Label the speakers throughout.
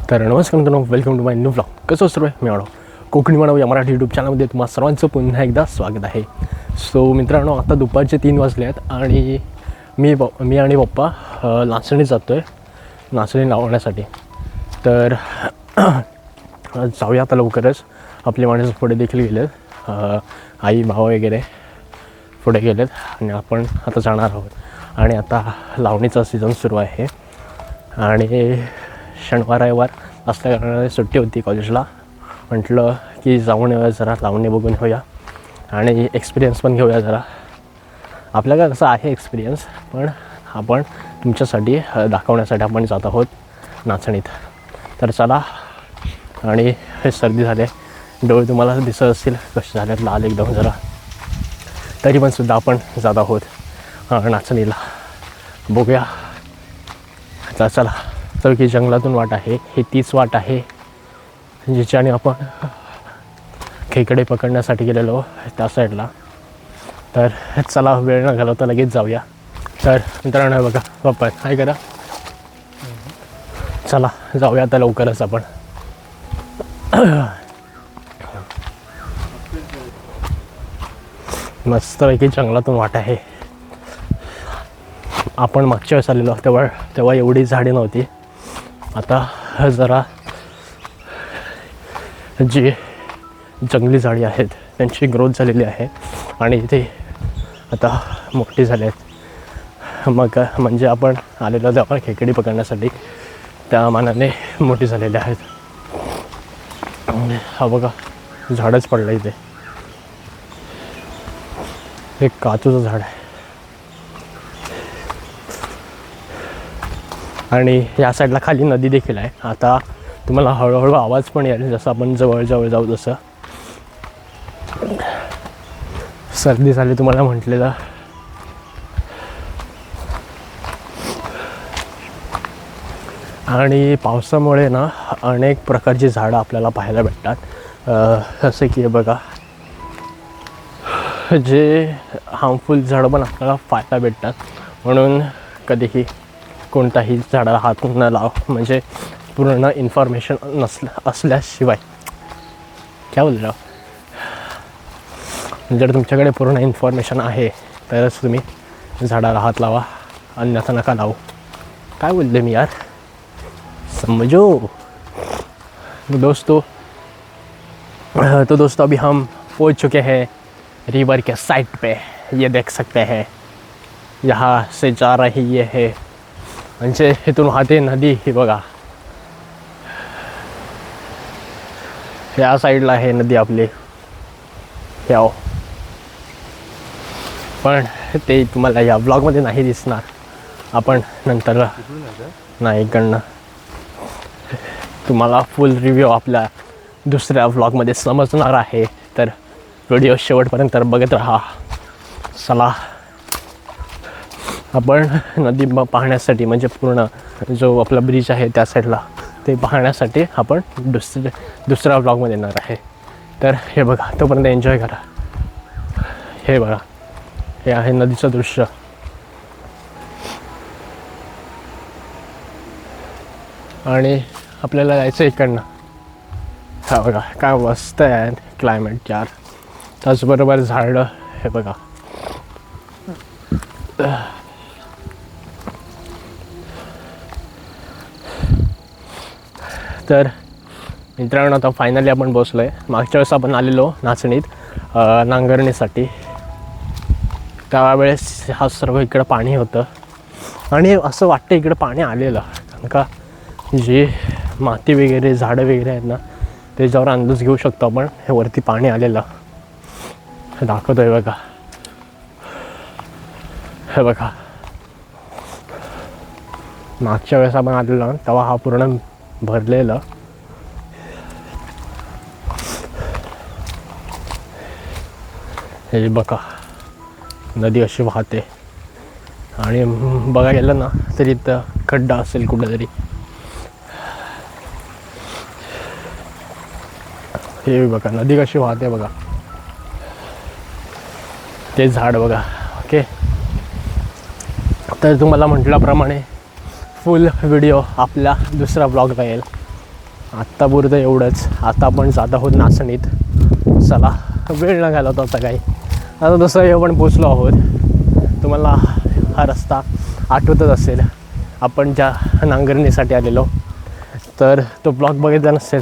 Speaker 1: तर नमस्कार मित्रांनो, welcome to my new vlog. कसं असतं मी म्हणू कोकणी म्हणू या मराठी यूट्यूब चॅनलमध्ये तुम्हा सर्वांचं पुन्हा एकदा स्वागत आहे. सो मित्रांनो, आता दुपारचे 3 वाजले आहेत आणि मी आणि पप्पा नाचणी जातो आहे, नाचणी लावण्यासाठी. तर जाऊया आता लवकरच. आपले माणसं पुढे देखील गेलेत, आई भाऊ वगैरे पुढे गेलेत आणि आपण आता जाणार आहोत. आणि आता लावणीचा सीझन सुरू आहे आणि शनिवार रविवार असल्या कारणाने सुट्टी होती कॉलेजला. म्हटलं की जाऊन येऊया, जरा लावणी बघून येऊया आणि एक्सपिरियन्स पण घेऊया जरा. आपल्याला कसं आहे एक्सपिरियन्स, पण आपण तुमच्यासाठी दाखवण्यासाठी आपण जात आहोत नाचणीत. तर चला. आणि हे सर्दी झाले, डोळे तुम्हाला दिसत असतील कसे झालेत, लाल एकदम जरा. तरी पण सुद्धा आपण जात आहोत नाचणीला. बघूया. तर चला. तर की जंगलातून वाट आहे, ही तीच वाट आहे जिच्याने आपण खेकडे पकडण्यासाठी गेलेलो त्या साईडला. तर चला, वेळ न घालवता लगेच जाऊया. तर मित्रांनो बघा, पप्पा काय करा, चला जाऊया आता लवकरच आपण. मस्तपैकी जंगलातून वाट आहे. आपण मागच्या वेळेस आलेलो तेव्हा एवढी झाडे नव्हती. आता जरा जी जंगली झाडी आहेत त्यांची ग्रोथ झालेली आहे आणि ते आता मोठी झाले आहेत. मग म्हणजे आपण आलेलो तेव्हा खेकडी पकडण्यासाठी, त्या मानाने मोठी झालेली आहेत. हा बघा, झाडच पडलं इथे. एक काजूचं झाड आहे आणि या साईडला खाली नदी देखील आहे. आता तुम्हाला हळूहळू आवाज पण येईल जसं आपण जवळ जाऊ. जसं सर्दी झाली तुम्हाला म्हटलेलं. आणि पावसामुळे ना अनेक प्रकारची झाडं आपल्याला पाहायला भेटतात. जसे की बघा, जे हार्मफुल झाडं पण आपल्याला पाहायला भेटतात. म्हणून कधीही कोणताही झाडाला हात न लाव, म्हणजे पूर्ण इन्फॉर्मेशन असल्याशिवाय. काय बोललो, जर तुमच्याकडे पूर्ण इन्फॉर्मेशन आहे तरच तुम्ही झाडाला हात लावा, अन्यथा नका लावू. काय बोलले मी यार, समझो दोस्तों. तो दोस्तों, अभी हम पहुंच चुके हैं रिवर के साइड पे. ये देख सकते हैं, यहाँ से जा रही ये है, म्हणजे इथून वाहते नदी. ही बघा, या साईडला आहे नदी आपली. याव, पण ते तुम्हाला या ब्लॉगमध्ये नाही दिसणार. आपण नंतर नाही इकडनं तुम्हाला फुल रिव्ह्यू आपल्या दुसऱ्या व्लॉगमध्ये समजणार आहे. तर व्हिडिओ शेवटपर्यंत बघत राहा. चला, आपण नदी पाहण्यासाठी, म्हणजे पूर्ण जो आपला ब्रिज आहे त्या साईडला, ते पाहण्यासाठी आपण दुसऱ्या व्लॉगमध्ये येणार आहे. तर हे बघा, तोपर्यंत एन्जॉय करा. हे बघा, हे आहे नदीचं दृश्य. आणि आपल्याला जायचं इकडनं. हा बघा, काय मस्त आहे क्लायमेट यार. त्याचबरोबर झाडं. हे बघा, तर मित्रांनो आता फायनली आपण बसलो आहे. मागच्या वेळेस आपण आलेलो नाचणीत नांगरणीसाठी. त्यावेळेस हा सर्व इकडं पाणी होतं आणि असं वाटतं इकडं पाणी आलेलं, कारण का जे माती वगैरे झाडं वगैरे आहेत ना, त्याच्यावर अंदाज घेऊ शकतो आपण. हे वरती पाणी आलेलं दाखवतो आहे बघा. हे बघा, मागच्या वेळेस आपण आलेलो तेव्हा हा पूर्ण भरलेलं. हे बघा, नदी अशी वाहते. आणि बघा गेलं ना तरी इथं खड्डा असेल कुठेतरी. हे बघा, नदी कशी वाहते बघा. ते झाड बघा. ओके, तर तुम्हाला म्हटल्याप्रमाणे फुल व्हिडिओ आपल्या दुसऱ्या ब्लॉगला येईल. आत्तापुरतं एवढंच. आता आपण जात आहोत नाचणीत. चला, वेळ न घालवता आता काही. आता तसं आपण पोचलो आहोत. तुम्हाला हा रस्ता आठवतच असेल, आपण ज्या नांगरणीसाठी आलेलो. तर तो ब्लॉग बघायचा नसेल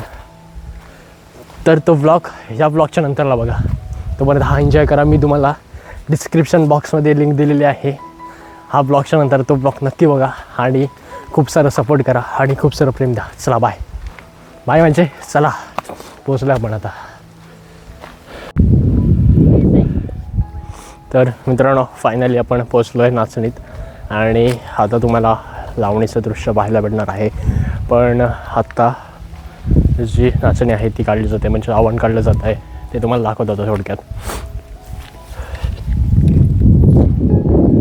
Speaker 1: तर तो ब्लॉग ह्या ब्लॉगच्या नंतरला बघा. तोपर्यंत हा एन्जॉय करा. मी तुम्हाला डिस्क्रिप्शन बॉक्समध्ये लिंक दिलेली आहे. हा ब्लॉगच्या नंतर तो ब्लॉग नक्की बघा आणि खूप सारं सपोर्ट करा आणि खूप सारं प्रेम द्या. चला बाय बाय. म्हणजे चला, पोचलो आपण आता. तर मित्रांनो, फायनली आपण पोचलो आहे नाचणीत आणि आता तुम्हाला लावणीचं दृश्य पाहायला भेटणार आहे. पण आत्ता जी नाचणी आहे ती काढली जाते, म्हणजे आव्हान काढलं जात आहे, ते तुम्हाला दाखवत होतं थोडक्यात.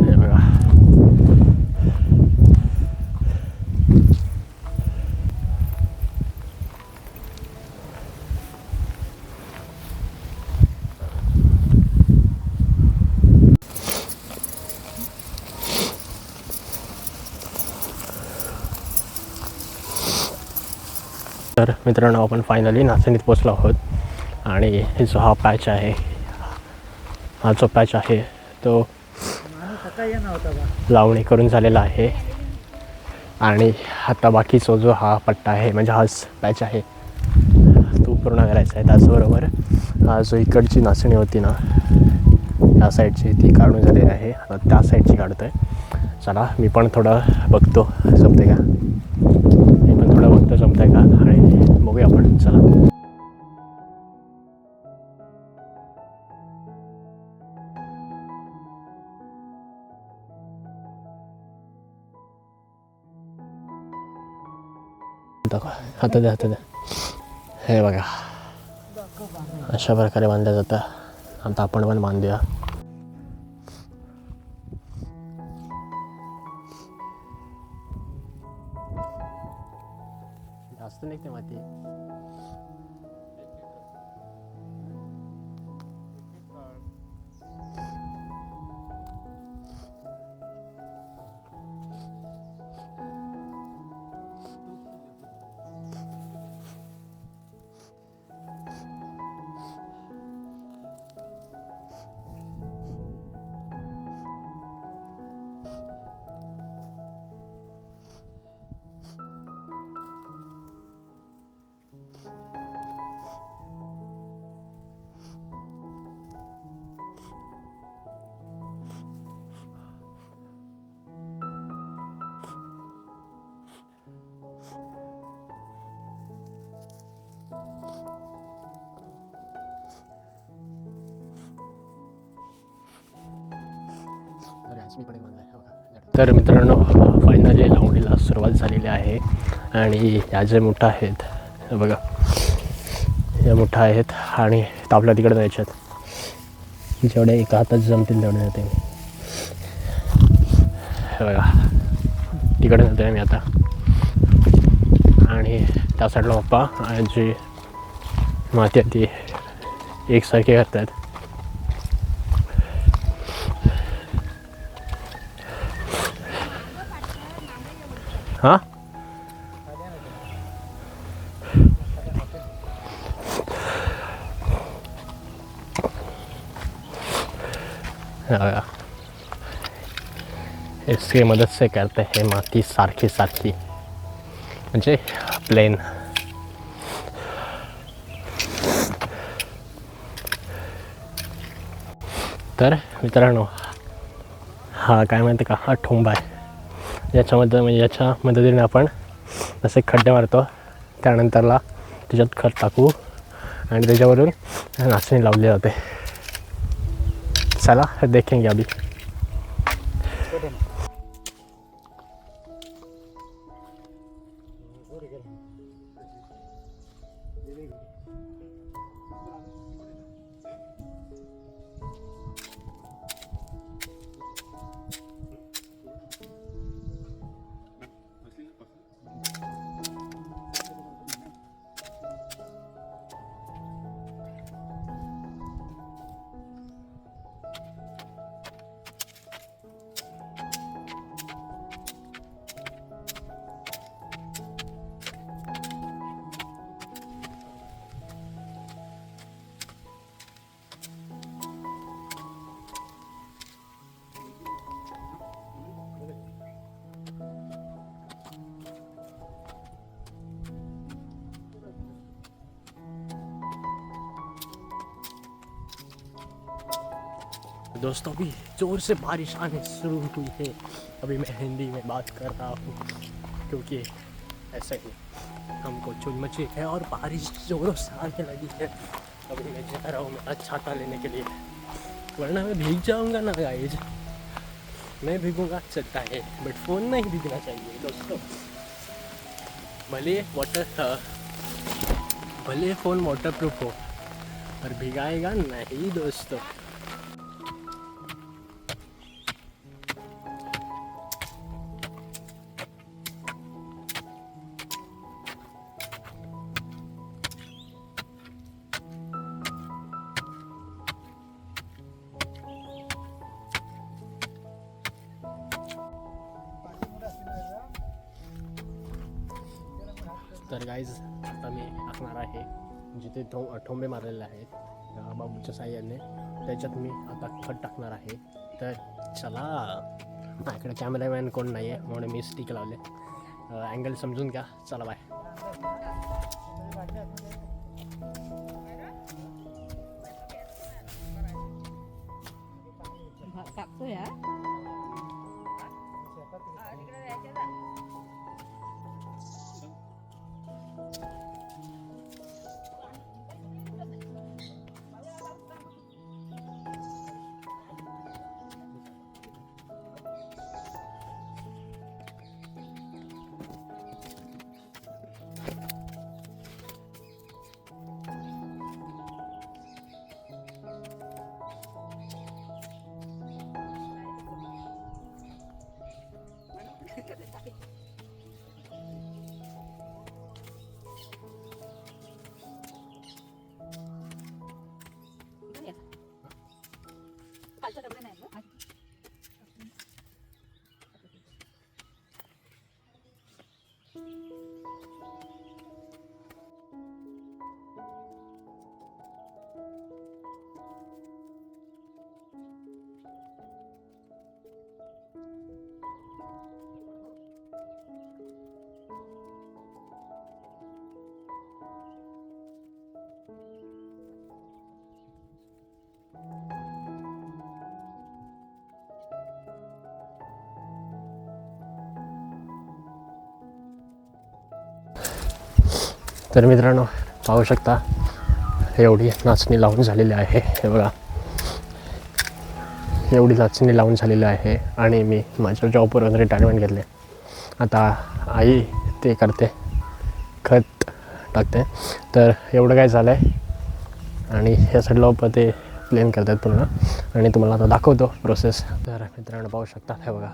Speaker 1: हे बघा. तर मित्रांनो, आपण फायनली नाचणीत पोचलो आहोत आणि जो हा पॅच आहे, हा जो पॅच आहे तो लावणी करून झालेला आहे. आणि आता बाकीचा जो हा पट्टा आहे, म्हणजे हाच पॅच आहे, तो पूर्ण करायचा आहे. त्याचबरोबर हा जो इकडची नाचणी होती ना, त्या साईडची, ती काढून झालेली आहे. आता त्या साईडची काढतो आहे. चला, मी पण थोडं बघतो जमते का. जमत आहे का आणि बघूया आपण. चला. हात द्या. हे बघा, अशा प्रकारे बांधलं जातं. आता आपण पण बांधूया. जास्त नाही ते माती. तर मित्रांनो, फायनली लावणीला सुरुवात झालेली आहे. आणि या जे मुठा आहेत, हे बघा, या मुठा आहेत आणि आपल्या तिकडे जायच्यात. जेवढे एका हातात जमतील तेवढे जाते. हे बघा, तिकडे जातो आहे मी आता. आणि त्या साईडला पप्पा जी माती ती एकसारखी करतात. हां, इसकी मदद से करते हैं माती सारखी सारखी, म्हणजे प्लेन. तर मित्रांनो, हा काय म्हणते का, हा ठोंबा आहे. याच्यामध्ये म्हणजे याच्या मदतीने आपण असे खड्डे मारतो. त्यानंतरला त्याच्यात खत टाकू आणि त्याच्यावरून नाचणी लावली जाते. चला देखेंगे अभी. दोस्तों अभी ज़ोर से बारिश आने शुरू हुई है। अभी मैं हिंदी में बात कर रहा हूँ क्योंकि ऐसे ही हमको चुल मची है और बारिश ज़ोरों से आने लगी है। अभी मैं जा रहा हूँ मेरा छाता लेने के लिए, वरना मैं भीग जाऊँगा ना गाइज। मैं भीगूँगा चलता है, बट फ़ोन नहीं भीगना चाहिए दोस्तों। भले फ़ोन वाटर प्रूफ हो पर भिगाएगा नहीं दोस्तों। तर गाईज आता मी टाकणार आहे जिथे ठोंबे मारलेले आहेत बाबूच्या साह्याने, त्याच्यात मी आता खत टाकणार आहे. तर चला. इकडे कॅमेरामॅन कोण नाही आहे म्हणून मी स्टिक लावले. अँगल समजून घ्या. चला बाय.
Speaker 2: Ya.
Speaker 1: तर मित्रांनो पाहू शकता एवढी नाचणी लावून झालेली आहे. हे बघा, एवढी नाचणी लावून झालेली आहे आणि मी माझ्या जॉबवरून रिटायरमेंट घेतले. आता आई ते करते, खत टाकते. तर एवढं काय झालं आहे आणि ह्या साईडला ते प्लेन करतात पुन्हा आणि तुम्हाला आता दाखवतो प्रोसेस. तर मित्रांनो पाहू शकता हे बघा,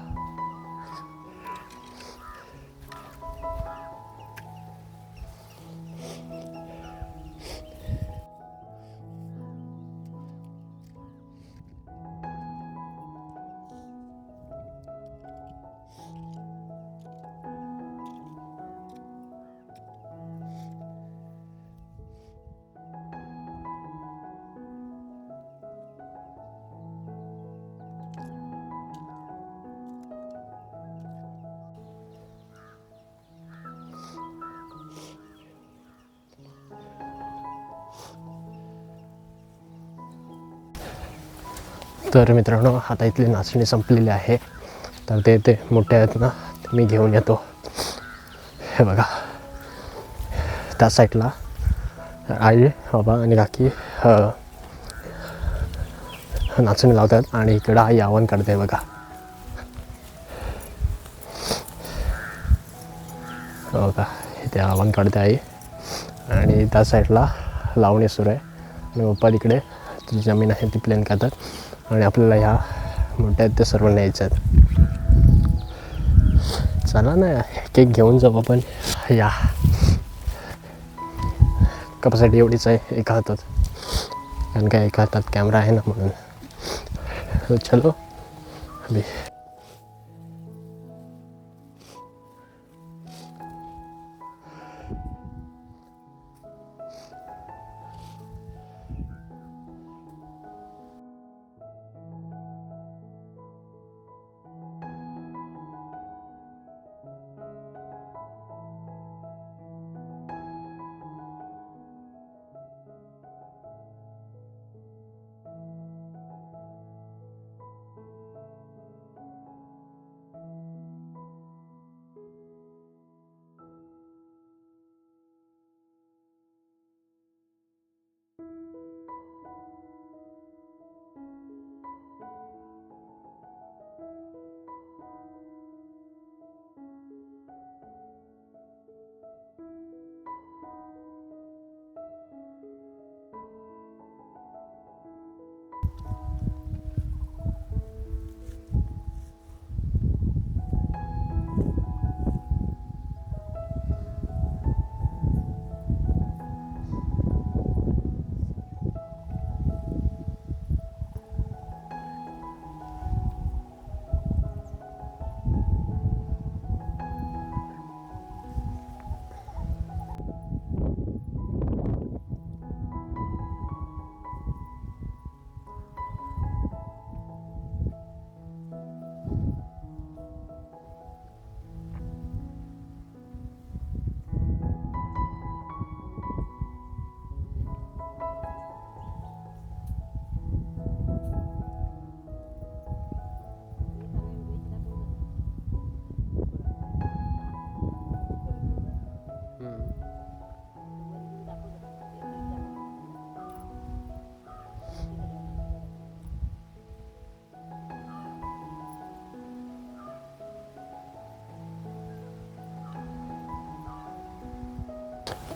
Speaker 1: तर मित्रांनो आता इथली नाचणी संपलेली आहे. तर ते मोठे आहेत ना, मी घेऊन येतो. हे बघा, त्या साईडला आई बाबा आणि काकी नाचणी लावतात आणि इकडं आई आव्हान काढते. बघा बघा, इथे आव्हान काढते आई आणि त्या साईडला लावणी सुरू आहे आणि पप्पा तिकडे जमीन आहे ती प्लेन करतात आणि आपल्याला ह्या मोठ्या आहेत ते सर्व न्यायचं आहेत. चला ना, केक घेऊन जाऊ आपण. या कपासाठी एवढीच आहे एका हातात, कारण काय एका हातात कॅमेरा आहे ना म्हणून. चलो अभी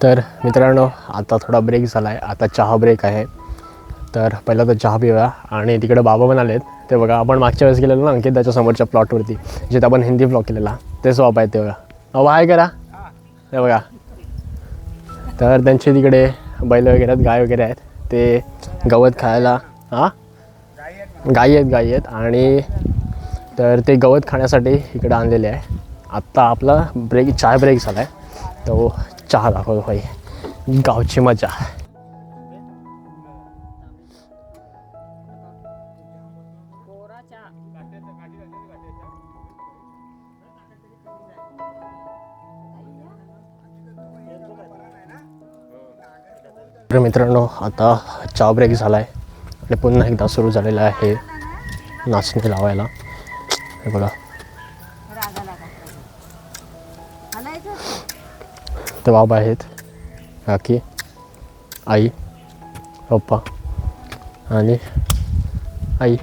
Speaker 1: तर मित्रांनो आता थोडा ब्रेक झाला आहे, आता चहा ब्रेक आहे. तर पहिला तर चहा पिऊया. आणि तिकडे बाबा पण आलेत. ते बघा आपण मागच्या वेळेस गेलेलो ना अंकित त्याच्या समोरच्या प्लॉटवरती जिथे आपण हिंदी ब्लॉग केलेला तेच बाबा आहेत ते बघा. बाबा हाय करा. ते बघा तर त्यांचे तिकडे बैल वगैरे आहेत, गाय वगैरे आहेत, ते गवत खायला गाई आहेत आणि तर ते गवत खाण्यासाठी इकडे आणलेले आहे. आत्ता आपला चहा ब्रेक झाला आहे तो चहा दाखवतो भाई, गावची मजा. तर मित्रांनो आता चहा ब्रेक झाला आहे आणि पुन्हा एकदा सुरू झालेला आहे नाचणी लावायला. हे बघा ते बाबा आहेत, काकी, आई, पप्पा आणि आई.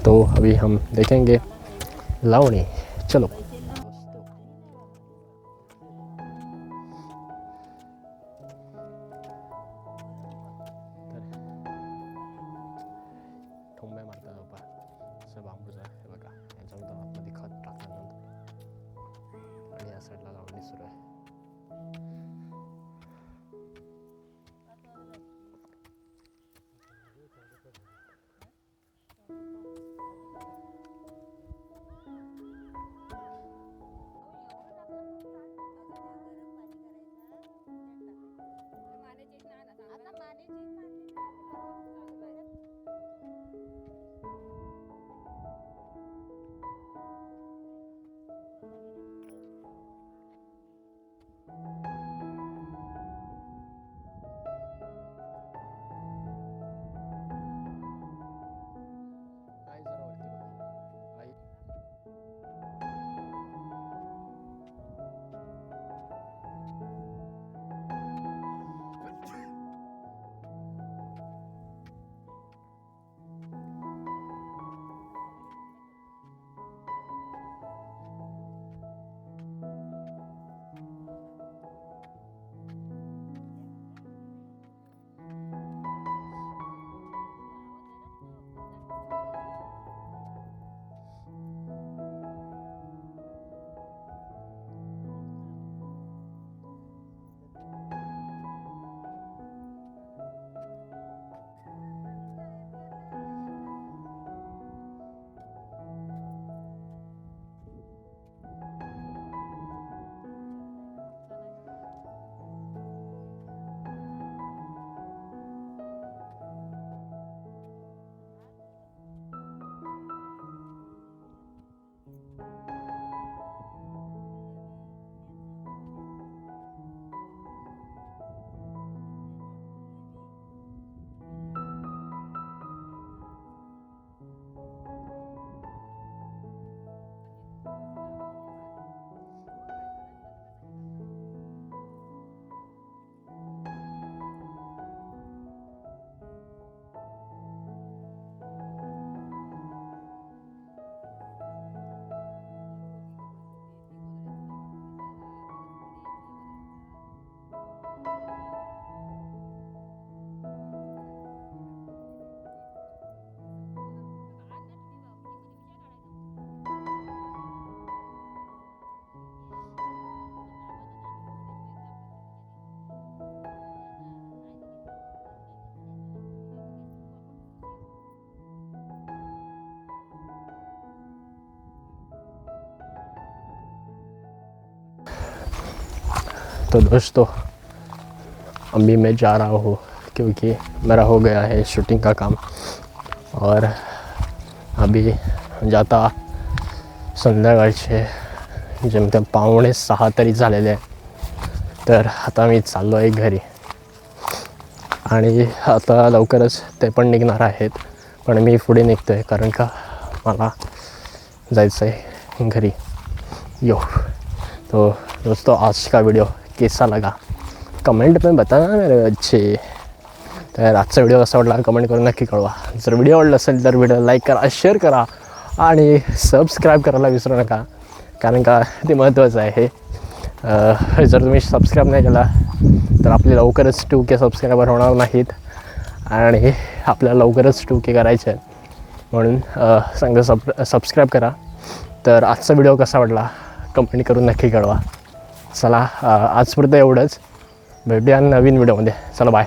Speaker 1: तो अभी हम देखेंगे लावणी. चलो ठोंब्या मारतात बाबा, असं बांबूचं आहे बघा, याच्यामध्ये आतमध्ये खत टाकल्यानंतर आणि या साईडला लावणी सुरू आहे. तो दोस्तों अभी मैं जा रहा हूँ क्योंकि मेरा हो गया है शूटिंग का काम और अभी जाता संध्याकाळचे जेमतेम 5:45 तरी झालेले आहे. तर आता मी चाललो आहे घरी आणि आता लवकरच ते पण निघणार आहेत, पण मी पुढे निघतो आहे कारण का मला जायचं आहे घरी. तो दोस्तों आज का वीडियो कैसा लगा कमेंट में बताना मेरे अच्छे. तर आजचा व्हिडिओ कसा वाटला कमेंट करून नक्की कळवा. जर व्हिडिओ आवडला असेल तर व्हिडिओ लाईक करा, शेअर करा आणि सबस्क्राईब करायला विसरू नका कारण का ते महत्त्वाचं आहे. जर तुम्ही सबस्क्राईब नाही केला तर आपले लवकरच 2K सबस्क्रायबर होणार नाहीत आणि आपल्याला लवकरच 2K करायचं आहे. म्हणून सबस्क्राईब करा. तर आजचा व्हिडिओ कसा वाटला कमेंट करून नक्की कळवा. चला आजपुरतं एवढंच. भेटूया नवीन व्हिडिओमध्ये. चला बाय.